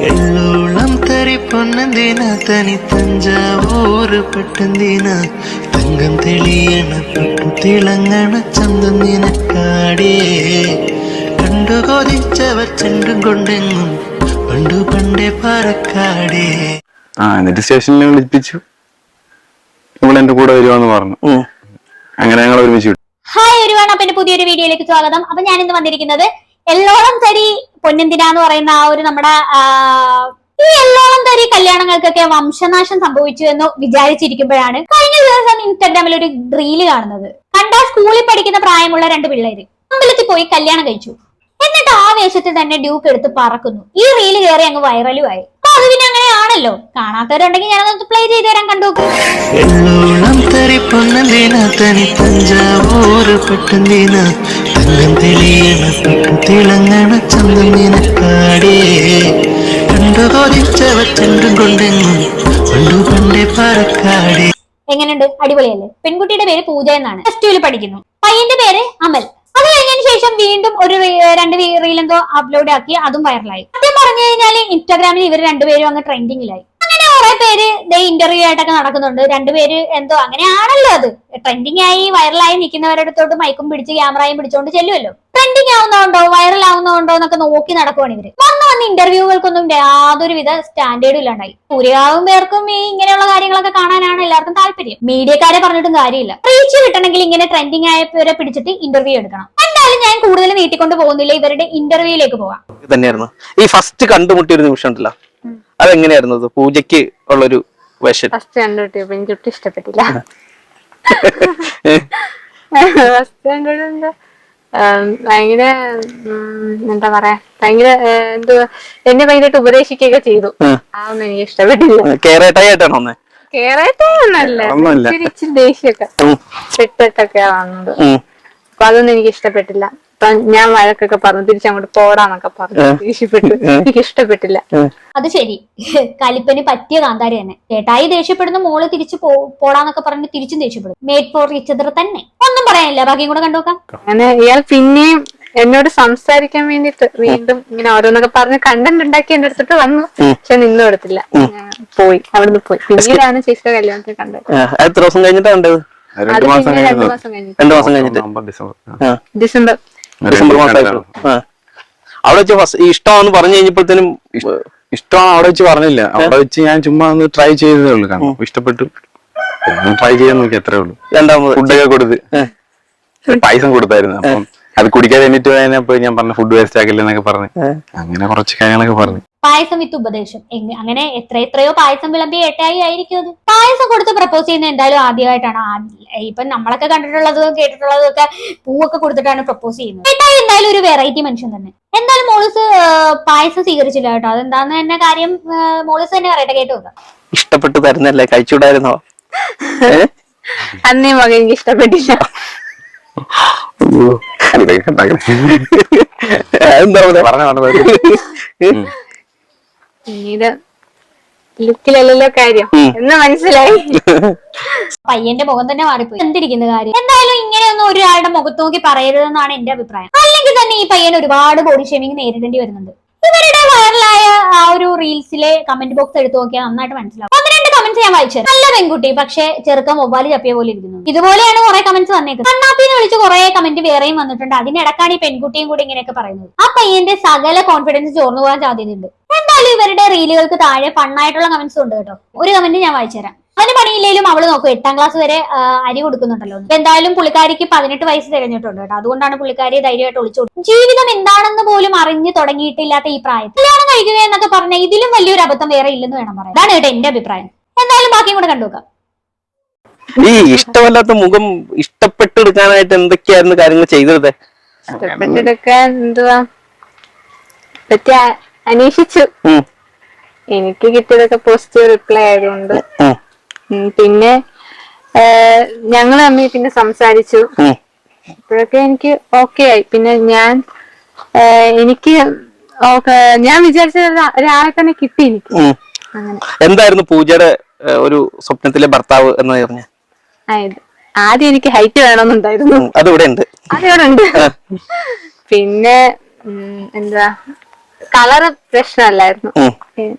എള്ളോളം തരി പൊന്നന്തിന തനി തഞ്ചാവൂര് പട്ടന്തിന തങ്കം തെളിയണ പട്ടു തിളങ്ങണ ചന്തം നിനക്കാടേ കണ്ടു കൊതിച്ചവർ ചെണ്ടും കൊണ്ടെങ്ങും പണ്ടു പണ്ടേ പറക്കാടേ. എന്നിട്ട് സ്റ്റേഷനിൽ വിളിപ്പിച്ചു. എന്റെ കൂടെ വരുവാന്ന് പറഞ്ഞു. അങ്ങനെ ഞങ്ങൾ ഒരുമിച്ച്. ഹായ് ഒരുവാണ്. അപ്പൊ എന്റെ പുതിയൊരു വീഡിയോയിലേക്ക് സ്വാഗതം. അപ്പൊ ഞാൻ ഇന്ന് വന്നിരിക്കുന്നത് എള്ളോളം തരി പൊന്നെന്തിനാന്ന് പറയുന്ന ആ ഒരു നമ്മുടെ ഈ എള്ളോളം തരി കല്യാണങ്ങൾക്കൊക്കെ വംശനാശം സംഭവിച്ചു എന്ന് വിചാരിച്ചിരിക്കുമ്പോഴാണ് കഴിഞ്ഞ ദിവസം ഇൻസ്റ്റാഗ്രാമിൽ ഒരു റീല് കാണുന്നത്. കണ്ടാൽ സ്കൂളിൽ പഠിക്കുന്ന പ്രായമുള്ള 2 പിള്ളേര് അമ്പലത്തിൽ പോയി കല്യാണം കഴിച്ചു. എന്നിട്ട് ആ വേഷത്തിൽ തന്നെ ഡ്യൂക്ക് എടുത്ത് പറക്കുന്നു. ഈ റീല് കയറി അങ്ങ് വൈറലുമായി. അത് പിന്നെ അങ്ങനെയാണല്ലോ. കാണാത്തവരുണ്ടെങ്കിൽ ഞാനത് പ്ലേ ചെയ്ത് തരാൻ കണ്ടുനോക്ക്. എള്ളോളം തരി പൊന്നന്തിന തനി തഞ്ചാവൂര് പട്ടന്തിന തങ്കം തെളിയണ പട്ടു തിളങ്ങണ ചന്തം നിനക്കാടേ കണ്ടു കൊതിച്ചവർ ചെണ്ടും കൊണ്ടെങ്ങും പണ്ടു പണ്ടേ പറക്കാടേ. എങ്ങനെയുണ്ട്? അടിപൊളിയല്ലേ? പെൺകുട്ടിയുടെ പേര് പൂജ എന്നാണ്. +2 പഠിക്കുന്നു. പയ്യന്റെ പേര് അമൽ. അത് കഴിഞ്ഞതിന് ശേഷം വീണ്ടും ഒരു 2 റീൽ എന്തോ അപ്ലോഡ് ആക്കി, അതും വൈറലായി. സത്യം പറഞ്ഞു കഴിഞ്ഞാല് ഇൻസ്റ്റാഗ്രാമിൽ ഇവർ 2 പേരും അങ്ങ് ട്രെൻഡിങ്ങിലായി. അങ്ങനെ കുറെ പേര് ഇന്റർവ്യൂ ആയിട്ടൊക്കെ നടക്കുന്നുണ്ട്. 2 പേര് എന്തോ അങ്ങനെയാണല്ലോ, അത് ട്രെൻഡിങ് ആയി വൈറലായി നിൽക്കുന്നവരടുത്തോട്ട് മൈക്കും പിടിച്ച് ക്യാമറയും പിടിച്ചോണ്ട് ചെല്ലുമല്ലോ. ട്രെൻഡിങ് ആവുന്നതുണ്ടോ വൈറൽ ആവുന്നതുണ്ടോ എന്നൊക്കെ നോക്കി നടക്കുവാണ് ഇവര്. വന്ന് ഇന്റർവ്യൂകൾക്കൊന്നും യാതൊരുവിധ സ്റ്റാൻഡേർഡും ഇല്ലാണ്ടായി. ഭൂരിഭാഗം പേർക്കും ഈ ഇങ്ങനെയുള്ള കാര്യങ്ങളൊക്കെ കാണാനാണ് എല്ലാവർക്കും താല്പര്യം. മീഡിയക്കാരെ പറഞ്ഞിട്ടും കാര്യമില്ല. റീച്ച് കിട്ടണമെങ്കിൽ ഇങ്ങനെ ട്രെൻഡിങ് ആയവരെ പിടിച്ചിട്ട് ഇന്റർവ്യൂ എടുക്കണം. എന്തായാലും ഞാൻ കൂടുതൽ നീട്ടിക്കൊണ്ട് പോകുന്നില്ല, ഇവരുടെ ഇന്റർവ്യൂയിലേക്ക് പോവാം. തന്നെയായിരുന്നു ഈ ഫസ്റ്റ് കണ്ടുമുട്ടിയ ഒരു നിമിഷം ഉണ്ടല്ലോ, അതെങ്ങനെയായിരുന്നു? പൂജയ്ക്ക് ഉള്ളൊരു വേഷം ഫസ്റ്റ് കണ്ടുമുട്ടിയപ്പോ എനിക്ക് ഒട്ടും ഇഷ്ടപ്പെട്ടില്ല. ഫസ്റ്റ് കണ്ടുപിടിച്ച ഭയങ്കര എന്താ പറയാ, ഭയങ്കര എന്തോ എന്നെ ഭയങ്കരമായിട്ട് ഉപദേശിക്കുകയൊക്കെ ചെയ്തു. അതൊന്നും എനിക്ക് ഇഷ്ടപ്പെട്ടില്ല. കേറായിട്ടൊന്നല്ല, ഇച്ചിരി ദേഷ്യമൊക്കെ പെട്ടിട്ടൊക്കെയാ വന്നത്. അപ്പൊ അതൊന്നും എനിക്ക് ഇഷ്ടപ്പെട്ടില്ല. അപ്പൊ ഞാൻ വഴക്കൊക്കെ പറഞ്ഞു, തിരിച്ചങ്ങോട്ട് പോടാന്നൊക്കെ പറഞ്ഞു. ദേഷ്യപ്പെട്ടു. എനിക്ക് ഇഷ്ടപ്പെട്ടില്ല. അത് ശരി, കലിപ്പന് പറ്റിയ കാന്താരി തന്നെ. ചേട്ടായി ദേഷ്യപ്പെടുന്ന മോള് തിരിച്ചു പോടാന്നൊക്കെ പറഞ്ഞ് തിരിച്ചും ദേഷ്യപ്പെടും. മേഡ് ഫോർ ഈച്ച് അതർ തന്നെ. ഒന്നും പറയാനില്ല, ബാക്കിയും കൂടെ കണ്ടുനോക്കാം. അങ്ങനെ ഇയാൾ പിന്നെയും എന്നോട് സംസാരിക്കാൻ വേണ്ടിട്ട് വീണ്ടും ഇങ്ങനെ ഓരോന്നൊക്കെ പറഞ്ഞ് കണ്ടന്റ് ഉണ്ടാക്കി എന്റെ അടുത്തിട്ട് വന്നു. പക്ഷെ നിന്നും എടുത്തില്ല, പോയി. അവിടുന്ന് പോയി. പിന്നീടാണ് ചേച്ചിയുടെ കല്യാണത്തിൽ കണ്ടത്. എത്ര ദിവസം കഴിഞ്ഞിട്ടാ കണ്ടത്? 2 മാസം കഴിഞ്ഞിട്ട്. ഡിസംബർ മാസമായിട്ടുള്ളൂ. അവിടെ വെച്ച് ഇഷ്ടമാണെന്ന് പറഞ്ഞു കഴിഞ്ഞപ്പോഴത്തേനും ഇഷ്ടമാണ് അവിടെ വെച്ച് പറഞ്ഞില്ല. അവിടെ വെച്ച് ഞാൻ ചുമ്മാ ഒന്ന് ട്രൈ ചെയ്തതേ ഉള്ളൂ. കാരണം ഇഷ്ടപ്പെട്ടു, ട്രൈ ചെയ്യാൻ നോക്കി, അത്രേ ഉള്ളൂ. രണ്ടാമത് ഫുഡൊക്കെ കൊടുത്ത് പൈസ കൊടുത്തായിരുന്നു. അപ്പം അത് കുടിക്കാതെ എന്നിട്ട് ഞാൻ പറഞ്ഞ ഫുഡ് വേസ്റ്റ് ആക്കില്ല എന്നൊക്കെ പറഞ്ഞു. അങ്ങനെ കുറച്ച് കാര്യങ്ങളൊക്കെ പറഞ്ഞു. പായസം വിത്ത് ഉപദേശം. അങ്ങനെ എത്രയോ പായസം വിളമ്പി ഏട്ടായി ആയിരിക്കും അത്. പായസം കൊടുത്ത് പ്രപ്പോസ് ചെയ്യുന്നത് എന്തായാലും ആദ്യമായിട്ടാണ്. ഇപ്പൊ നമ്മളൊക്കെ കണ്ടിട്ടുള്ളതും കേട്ടിട്ടുള്ളതും ഒക്കെ പൂവൊക്കെ കൊടുത്തിട്ടാണ് പ്രപ്പോസ് ചെയ്യുന്നത്. ഏട്ടായി എന്തായാലും ഒരു വെറൈറ്റി മനുഷ്യൻ തന്നെ. എന്തായാലും മോളിസ് പായസം സ്വീകരിച്ചില്ല കേട്ടോ. അതെന്താന്ന് തന്നെ കാര്യം മോളിസ് തന്നെ പറയട്ടെ, കേട്ടു നോക്കാം. ഇഷ്ടപ്പെട്ടു തരുന്നല്ലേ, കഴിച്ചുകൂടായിരുന്നോ? അന്നേ മകൻ എനിക്ക് ഇഷ്ടപ്പെട്ടില്ല. പിന്നീട് ലുക്കിലല്ലോ കാര്യം എന്ന് മനസ്സിലായി. പയ്യന്റെ മുഖം തന്നെ മാറിപ്പോയി. എന്തിരിക്കുന്ന കാര്യം. എന്തായാലും ഇങ്ങനെയൊന്നും ഒരാളുടെ മുഖത്ത് നോക്കി പറയരുതെന്നാണ് എന്റെ അഭിപ്രായം. അല്ലെങ്കിൽ തന്നെ ഈ പയ്യൻ ഒരുപാട് ബോഡി ഷേമിങ് നേരിടേണ്ടി വരുന്നുണ്ട്. ഇവരുടെ വൈറലായ ആ ഒരു റീൽസിലെ കമന്റ് ബോക്സ് എടുത്തു നോക്കിയാൽ നന്നായിട്ട് മനസ്സിലാവും. 1-2 കമന്റ്സ് ഞാൻ വായിച്ചു. നല്ല പെൺകുട്ടി, പക്ഷെ ചെറുക്ക മൊബൈൽ ചപ്പിയ പോലെ ഇരിക്കുന്നു. ഇതുപോലെയാണ് കുറെ കമന്റ്സ് വന്നേക്കുന്നത്. കണ്ണാപ്പിന്ന് വിളിച്ച് കുറെ കമന്റ് വേറെയും വന്നിട്ടുണ്ട്. അതിനിടക്കാണ് ഈ പെൺകുട്ടിയും കൂടി ഇങ്ങനെയൊക്കെ പറയുന്നത്. ആ പയ്യന്റെ സകല കോൺഫിഡൻസ് ചോർന്നു പോകാൻ സാധ്യതയുണ്ട്. എന്തായാലും ഇവരുടെ റീലുകൾക്ക് താഴെ ഫണ്ണായിട്ടുള്ള കമന്റ്സ് ഉണ്ട് കേട്ടോ. ഒരു കമന്റ് ഞാൻ വായിച്ചുതരാം. അവന് പണിയില്ലേലും അവള് നോക്കും 8ാം ക്ലാസ് വരെ അരി കൊടുക്കുന്നുണ്ടല്ലോ. എന്തായാലും പുള്ളിക്കാരിക്ക് 18 വയസ്സ് തികഞ്ഞിട്ടുണ്ട് കേട്ടോ. അതുകൊണ്ടാണ് പുള്ളിക്കാരി ധൈര്യമായിട്ട് ഒളിച്ചു. ജീവിതം എന്താണെന്ന് പോലും അറിഞ്ഞു തുടങ്ങിയിട്ടില്ലാത്ത ഈ പ്രായത്തിൽ കല്യാണം കഴിക്കുക എന്നൊക്കെ പറഞ്ഞാൽ ഇതിലും വലിയൊരു അബദ്ധം വേറെ ഇല്ലെന്ന് വേണം പറയാൻ. അതാണ് കേട്ടോ എന്റെ അഭിപ്രായം. എന്തായാലും ബാക്കിയും കൂടെ കണ്ടുനോക്കാം. ഈ ഇഷ്ടമല്ലാത്ത മുഖം ഇഷ്ടപ്പെട്ടെടുക്കാനായിട്ട് എന്തൊക്കെയായിരുന്നു കാര്യങ്ങൾ ചെയ്തത്? ഇഷ്ടപ്പെട്ടെടുക്കാൻ എന്തുവാ പറ്റി അന്വേഷിച്ചു. എനിക്ക് കിട്ടിയതൊക്കെ പോസിറ്റീവ് റിപ്ലൈ ആയതുകൊണ്ട്. പിന്നെ ഞങ്ങൾ തമ്മിൽ പിന്നെ സംസാരിച്ചു. അപ്പോഴൊക്കെ എനിക്ക് ഓക്കെ ആയി. പിന്നെ ഞാൻ വിചാരിച്ച ഒരാളെ തന്നെ കിട്ടി എനിക്ക്. അങ്ങനെ എന്തായിരുന്നു പൂജയുടെ ഒരു സ്വപ്നത്തിലെ ഭർത്താവ് എന്ന് പറഞ്ഞ? ആദ്യം എനിക്ക് ഹൈറ്റ് വേണമെന്നുണ്ടായിരുന്നു. അതിവിടെ ഉണ്ട്. പിന്നെ എന്താ കളറ് പ്രശ്നമല്ലായിരുന്നു.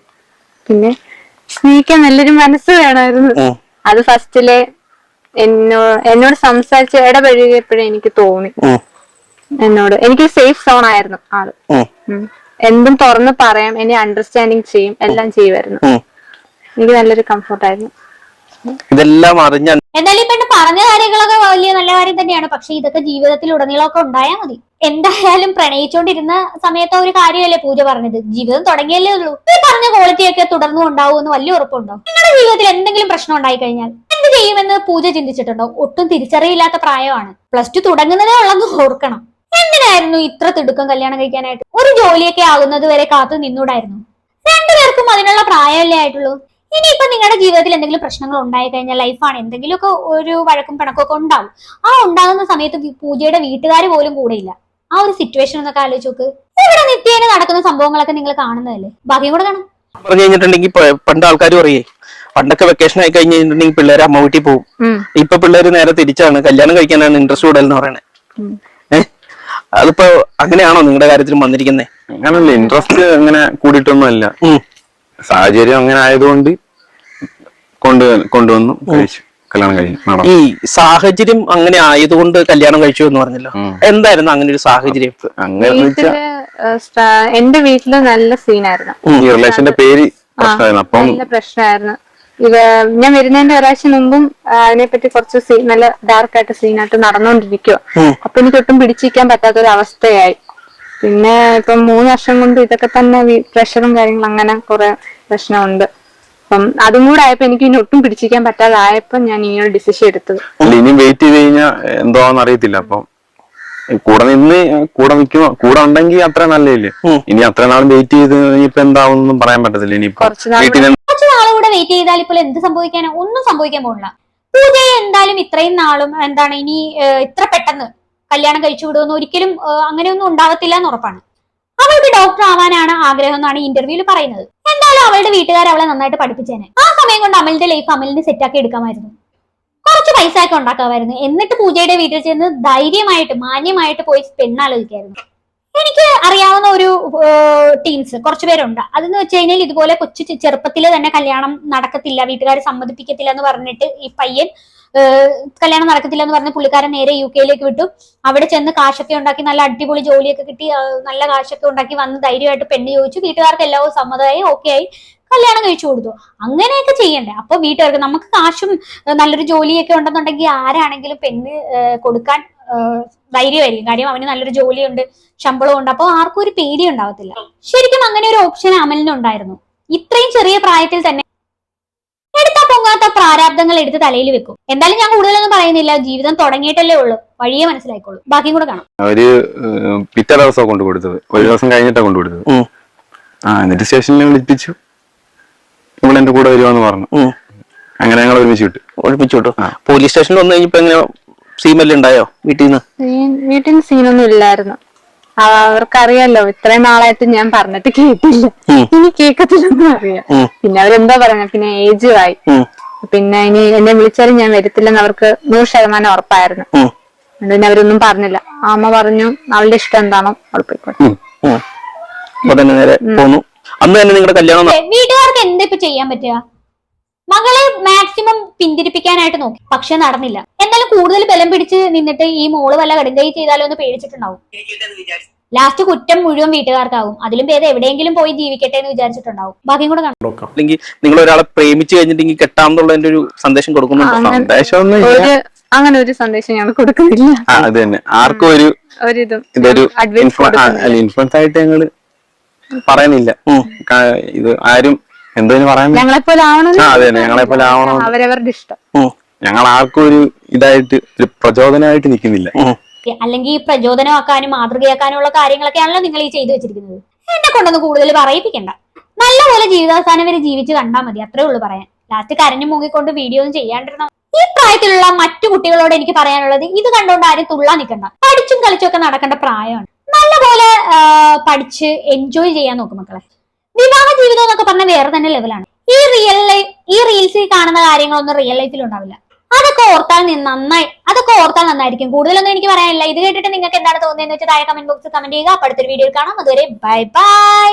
പിന്നെ സ്നേഹിക്കാൻ നല്ലൊരു മനസ്സ് വേണമായിരുന്നു. അത് ഫസ്റ്റിലെ എന്നോട് സംസാരിച്ച് ഇടപഴകിയപ്പോഴേ എനിക്ക് തോന്നി. എനിക്ക് സേഫ് സോൺ ആയിരുന്നു ആള്. എന്തും തുറന്ന് പറയാം, എന്നെ അണ്ടർസ്റ്റാൻഡിങ് ചെയ്യും, എല്ലാം ചെയ്യുമായിരുന്നു. എനിക്ക് നല്ലൊരു കംഫർട്ടായിരുന്നു. ഇതെല്ലാം അറിഞ്ഞ എന്നാലും ഇപ്പൊ പറഞ്ഞ കാര്യങ്ങളൊക്കെ വലിയ നല്ല കാര്യം തന്നെയാണ്. പക്ഷെ ഇതൊക്കെ ജീവിതത്തിൽ ഉടനീളമൊക്കെ ഉണ്ടായാൽ മതി. എന്തായാലും പ്രണയിച്ചോണ്ടിരുന്ന സമയത്ത് ഒരു കാര്യമല്ലേ പൂജ പറഞ്ഞത്, ജീവിതം തുടങ്ങിയല്ലേ ഉള്ളൂ. ഈ പറഞ്ഞ ക്വാളിറ്റി ഒക്കെ തുടർന്നും ഉണ്ടാവുമെന്ന് വലിയ ഉറപ്പുണ്ടോ? നിങ്ങളുടെ ജീവിതത്തിൽ എന്തെങ്കിലും പ്രശ്നം ഉണ്ടായി കഴിഞ്ഞാൽ എന്ത് ചെയ്യുമെന്ന് പൂജ ചിന്തിച്ചിട്ടുണ്ടോ? ഒട്ടും തിരിച്ചറിയില്ലാത്ത പ്രായമാണ്. +2 തുടങ്ങുന്നതേ ഉള്ളെന്ന് ഓർക്കണം. എന്തിനായിരുന്നു ഇത്ര തിടുക്കം കല്യാണം കഴിക്കാനായിട്ട്? ഒരു ജോലിയൊക്കെ ആകുന്നത് വരെ കാത്തു നിന്നൂടായിരുന്നു? രണ്ടുപേർക്കും അതിനുള്ള പ്രായമല്ലേ ആയിട്ടുള്ളൂ. ഇനിയിപ്പൊ നിങ്ങളുടെ ജീവിതത്തിൽ എന്തെങ്കിലും പ്രശ്നങ്ങൾ ഉണ്ടായി കഴിഞ്ഞാൽ, ലൈഫാണ്, എന്തെങ്കിലുമൊക്കെ ഒരു വഴക്കും പിണക്കൊക്കെ ഉണ്ടാവും. ആ ഉണ്ടാകുന്ന സമയത്ത് പൂജയുടെ വീട്ടുകാർ പോലും കൂടെയില്ല. ആ ഒരു സിറ്റുവേഷൻ എന്നൊക്കെ ആലോചിച്ച് നോക്ക്. ഇവിടെ നിത്യേന നടക്കുന്ന സംഭവങ്ങളൊക്കെ നിങ്ങൾ കാണുന്നതല്ലേ. ബാക്കിയും കൂടെ കാണും. പറഞ്ഞു കഴിഞ്ഞിട്ടുണ്ടെങ്കിൽ പണ്ട് ആൾക്കാർ പറയേ, പണ്ടൊക്കെ വെക്കേഷൻ ആയി കഴിഞ്ഞിട്ടുണ്ടെങ്കിൽ പിള്ളേർ അമ്മ വീട്ടിൽ പോകും. ഇപ്പൊ പിള്ളേര് നേരെ തിരിച്ചാണ്, കല്യാണം കഴിക്കാനാണ് ഇൻട്രസ്റ്റ് കൂടുതൽ എന്ന് പറയണേ. അതിപ്പോ അങ്ങനെയാണോ നിങ്ങളുടെ കാര്യത്തിൽ വന്നിരിക്കുന്നത്? അങ്ങനല്ല, ഇൻട്രസ്റ്റ് അങ്ങനെ കൂടിയിട്ടൊന്നും അല്ല. സാഹചര്യം അങ്ങനെ ആയതുകൊണ്ട് കൊണ്ടുവന്നു കഴിച്ചു, കല്യാണം കഴിച്ചു. ഈ സാഹചര്യം അങ്ങനെ ആയതുകൊണ്ട് കല്യാണം കഴിച്ചു എന്ന് പറഞ്ഞല്ലോ, എന്തായിരുന്നു അങ്ങനെ ഒരു സാഹചര്യം? എന്റെ വീട്ടില് നല്ല സീനായിരുന്നു. ഈ റിലേഷന്റെ പേര് നല്ല പ്രശ്നമായിരുന്നു. ഞാൻ വരുന്നതിന്റെ ഒരാഴ്ച മുമ്പും അതിനെപ്പറ്റി കുറച്ച് നല്ല ഡാർക്കായിട്ട് സീനായിട്ട് നടന്നുകൊണ്ടിരിക്കുക. അപ്പൊ എനിക്ക് ഒട്ടും പിടിച്ചിരിക്കാൻ പറ്റാത്തൊരു അവസ്ഥയായി. പിന്നെ ഇപ്പം 3 വർഷം കൊണ്ട് ഇതൊക്കെ തന്നെ പ്രഷറും കാര്യങ്ങളും അങ്ങനെ കുറെ പ്രശ്നമുണ്ട്. അപ്പം അതും കൂടെ ആയപ്പോ എനിക്ക് ഇനി ഒട്ടും പിടിച്ചിരിക്കാൻ പറ്റാതായപ്പോ ഞാൻ ഇങ്ങനെ ഡിസിഷൻ എടുത്തത്. ഇനി വെയിറ്റ് ചെയ്ത് കഴിഞ്ഞാൽ എന്തോന്ന് അറിയത്തില്ല. അപ്പം കൂടെ ഉണ്ടെങ്കിൽ അത്ര നല്ലല്ലേ. ഇനി അത്ര നാൾ വെയിറ്റ് ചെയ്ത് ഇനിയിപ്പോ എന്താവുന്നൊന്നും പറയാൻ പറ്റത്തില്ല. ഇനി കുറച്ച് നാളുകൂടെ വെയിറ്റ് ചെയ്താൽ ഇപ്പോൾ എന്ത് സംഭവിക്കാനോ? ഒന്നും സംഭവിക്കാൻ പോകില്ല. പൂജയെ എന്തായാലും ഇത്രയും നാളും ഇനി ഇത്ര പെട്ടെന്ന് കല്യാണം കഴിച്ചു വിടുമെന്ന് ഒരിക്കലും അങ്ങനെയൊന്നും ഉണ്ടാവത്തില്ല എന്ന് ഉറപ്പാണ്. അവൾക്ക് ഡോക്ടർ ആവാനാണ് ആഗ്രഹം എന്നാണ് ഇന്റർവ്യൂവിൽ പറയുന്നത്. എന്തായാലും അവളുടെ വീട്ടുകാർ അവളെ നന്നായിട്ട് പഠിപ്പിച്ചേനെ. ആ സമയം കൊണ്ട് അമലിന്റെ ലൈഫ് അമലിന് സെറ്റാക്കി എടുക്കാമായിരുന്നു. കുറച്ച് പൈസ ഒക്കെ ഉണ്ടാക്കാമായിരുന്നു. എന്നിട്ട് പൂജയുടെ വീട്ടിൽ ചെന്ന് ധൈര്യമായിട്ട് മാന്യമായിട്ട് പോയി പെണ്ണാലോചിക്കായിരുന്നു. എനിക്ക് അറിയാവുന്ന ഒരു ടീംസ് കുറച്ചു പേരുണ്ട്. അതെന്ന് വെച്ച് കഴിഞ്ഞാൽ ഇതുപോലെ ചെറുപ്പത്തിൽ തന്നെ കല്യാണം നടക്കത്തില്ല, വീട്ടുകാർ സമ്മതിപ്പിക്കത്തില്ല എന്ന് പറഞ്ഞിട്ട് ഈ പയ്യൻ കല്യാണം നടക്കത്തില്ല എന്ന് പറഞ്ഞ് പുള്ളിക്കാരൻ നേരെ UK വിട്ടു. അവിടെ ചെന്ന് കാശൊക്കെ ഉണ്ടാക്കി നല്ല അടിപൊളി ജോലിയൊക്കെ കിട്ടി, നല്ല കാശൊക്കെ ഉണ്ടാക്കി വന്ന് ധൈര്യമായിട്ട് പെണ്ണ് ചോദിച്ചു. വീട്ടുകാർക്ക് എല്ലാവരും സമ്മതമായി, ഓക്കെ ആയി, കല്യാണം കഴിച്ചു കൊടുത്തു. അങ്ങനെയൊക്കെ ചെയ്യണ്ടേ? അപ്പൊ വീട്ടുകാർക്ക് നമുക്ക് കാശും നല്ലൊരു ജോലിയൊക്കെ ഉണ്ടെന്നുണ്ടെങ്കിൽ ആരാണെങ്കിലും പെണ്ണ് കൊടുക്കാൻ ധൈര്യമായിരിക്കും. കാര്യം അവന് നല്ലൊരു ജോലിയുണ്ട്, ശമ്പളവും ഉണ്ട്. അപ്പൊ ആർക്കും ഒരു പേടി ഉണ്ടാവത്തില്ല. ശരിക്കും അങ്ങനെ ഒരു ഓപ്ഷൻ അമലിനുണ്ടായിരുന്നു. ഇത്രയും ചെറിയ പ്രായത്തിൽ തന്നെ എടുത്താ പൊങ്ങാത്ത പ്രാരാബ്ദങ്ങൾ എടുത്ത് തലയിൽ വെക്കും. എന്തായാലും ഞാൻ കൂടുതലൊന്നും പറയുന്നില്ല, ജീവിതം തുടങ്ങിയിട്ടല്ലേ ഉള്ളൂ, വഴിയെ മനസ്സിലായിക്കോളൂ. ബാക്കിയും കൂടെ കാണാം. അവര് പിറ്റേ ദിവസം കൊണ്ടുകൊടുത്തത്, ഒരു ദിവസം കഴിഞ്ഞിട്ടാണ് കൊണ്ടുകൊടുത്തത്. എന്നിട്ട് സ്റ്റേഷനിൽ വിളിപ്പിച്ചു, ഇവിടെ എന്റെ കൂടെ വരുവാന്ന് പറഞ്ഞു. അങ്ങനെ ഞങ്ങൾ ഒരുമിച്ച് വിട്ടു. പോലീസ് സ്റ്റേഷനിൽ വന്നു കഴിഞ്ഞപ്പോ എങ്ങനെ സീമെല്ലാം ഉണ്ടായോ? വീട്ടിൽ നിന്ന് സീനൊന്നും ഇല്ലായിരുന്നു. അവർക്കറിയാലോ ഇത്രയും നാളായിട്ട് ഞാൻ പറഞ്ഞിട്ട് കേട്ടില്ല, ഇനി കേൾക്കത്തില്ലെന്നും അറിയാം. പിന്നെ അവരെന്താ പറഞ്ഞ, പിന്നെ ഏജ് ആയി, പിന്നെ ഇനി എന്നെ വിളിച്ചാലും ഞാൻ വരത്തില്ലെന്ന് അവർക്ക് 100% ഉറപ്പായിരുന്നു. പിന്നെ അവരൊന്നും പറഞ്ഞില്ല. അമ്മ പറഞ്ഞു അവളുടെ ഇഷ്ടം എന്താണോ അവൾ പോയിക്കോട്ടെ. അന്ന് തന്നെ നിങ്ങളുടെ കല്യാണം വീട്ടുകാർക്ക് എന്താ ഇപ്പൊ ചെയ്യാൻ പറ്റുക? മകളെ മാക്സിമം പിന്തിരിപ്പിക്കാനായിട്ട് നോക്കി, പക്ഷെ നടന്നില്ല. എന്നാലും കൂടുതൽ ബലം പിടിച്ച് നിന്നിട്ട് ഈ മോള് വല്ല കടുങ്കൈ ചെയ്താലോ എന്ന് പേടിച്ചിട്ടുണ്ടാവും. ലാസ്റ്റ് കുറ്റം മുഴുവൻ വീട്ടുകാർക്കാവും. അതിലും ഭേദം എവിടെയെങ്കിലും പോയി ജീവിക്കട്ടെ എന്ന് വിചാരിച്ചിട്ടുണ്ടാവും. ബാക്കിയും കൂടെ കാണാം. അല്ലെങ്കിൽ നിങ്ങൾ ഒരാളെ പ്രേമിച്ചു കഴിഞ്ഞിട്ടുണ്ടെങ്കിൽ കെട്ടാമെന്നുള്ളതിന്റെ ഒരു സന്ദേശം കൊടുക്കുന്നുണ്ടോ? അങ്ങനെ ഒരു സന്ദേശം ഞങ്ങൾ കൊടുക്കുന്നില്ല. അത് തന്നെ, ആർക്കും ഒരു ഇതൊരു ഇൻഫ്ലുവൻസ് ആയിട്ട് ഞങ്ങള് പറയുന്നില്ല. ഇത് ആരും എന്തോന്ന് പറയാൻ ഞങ്ങളെപ്പോലെ ആവണം, അവരവരുടെ ഇഷ്ടം. ഞങ്ങൾ ആർക്കും ഒരു ഇതായിട്ട് ഒരു പ്രചോദനമായിട്ട് നിൽക്കുന്നില്ല. അല്ലെങ്കിൽ പ്രചോദനമാക്കാനും മാതൃകയാക്കാനും ഉള്ള കാര്യങ്ങളൊക്കെയാണല്ലോ നിങ്ങൾ ഈ ചെയ്തു വെച്ചിരിക്കുന്നത്. എന്നെ കൊണ്ടൊന്നും കൂടുതൽ പറയിപ്പിക്കണ്ട. നല്ലപോലെ ജീവിതാവസാനം വരെ ജീവിച്ച് കണ്ടാൽ മതി, അത്രേ ഉള്ളൂ പറയാൻ. ലാസ്റ്റ് കരഞ്ഞു മുങ്ങിക്കൊണ്ട് വീഡിയോ ഒന്നും ചെയ്യാണ്ടിരുന്ന ഈ പ്രായത്തിലുള്ള മറ്റു കുട്ടികളോട് എനിക്ക് പറയാനുള്ളത്, ഇത് കണ്ടുകൊണ്ട് ആരും തുള്ളാൻ നിൽക്കണ്ട. പഠിച്ചും കളിച്ചും ഒക്കെ നടക്കേണ്ട പ്രായമാണ്. നല്ലപോലെ പഠിച്ച് എൻജോയ് ചെയ്യാൻ നോക്കും മക്കളെ. വിവാഹ ജീവിതം എന്നൊക്കെ പറഞ്ഞ വേറെ തന്നെ ലെവലാണ്. ഈ റീൽസിൽ കാണുന്ന കാര്യങ്ങളൊന്നും റിയൽ ലൈഫിൽ ഉണ്ടാവില്ല. അതൊക്കെ ഓർത്താൽ നന്നായിരിക്കും. കൂടുതലൊന്നും എനിക്ക് പറയാനില്ല. ഇത് കേട്ടിട്ട് നിങ്ങൾക്ക് എന്താണ് തോന്നുന്നതെന്ന് വെച്ചാൽ താഴെ കമന്റ് ബോക്സിൽ കമന്റ് ചെയ്യുക. അടുത്തൊരു വീഡിയോയിൽ കാണാം. അതുവരെ ബൈ ബൈ.